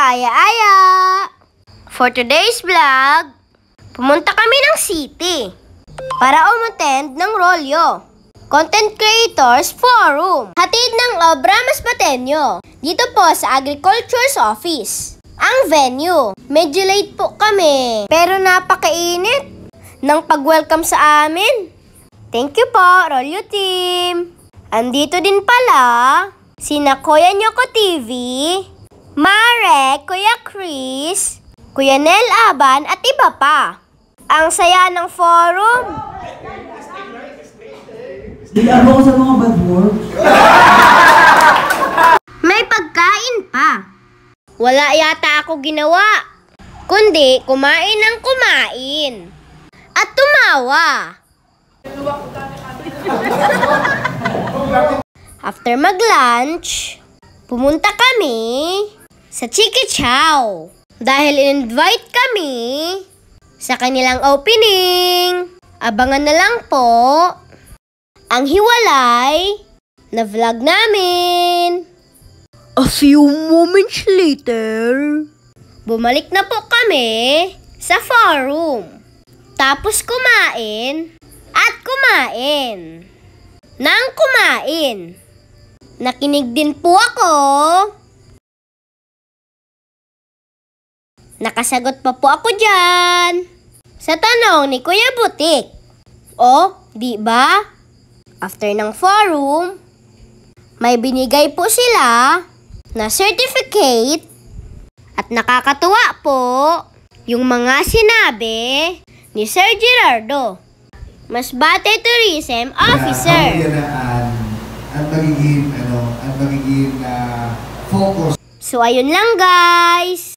kaaya-aya! For today's vlog, pumunta kami ng city para umattend ng Rolyo Content Creators Forum. Hatid ng Obra Masbateño dito po sa Agriculture's Office. Ang venue, medyo late po kami pero napakainit ng pag-welcome sa amin. Thank you po, Rolyo Team! Andito din pala sina Kuya Nyoko TV, Mare, Kuya Chris, Kuya Nel Aban at iba pa. Ang saya ng forum. Diyan ako sa mga bad words. May pagkain pa. Wala yata ako ginawa, kundi kumain ng kumain. At tumawa. After mag-lunch, pumunta kami sa Chiki Chow dahil in-invite kami sa kanilang opening. Abangan na lang po ang hiwalay na vlog namin. A few moments later, bumalik na po kami sa forum. Tapos kumain at kumain nang kumain. Nakinig din po ako. Nakasagot pa po ako dyan sa tanong ni Kuya Butik. O, di ba? After ng forum, may binigay po sila na certificate at nakakatuwa po yung mga sinabi ni Sir Gerardo, Masbate Tourism Officer. At magiging focus. So ayun lang guys.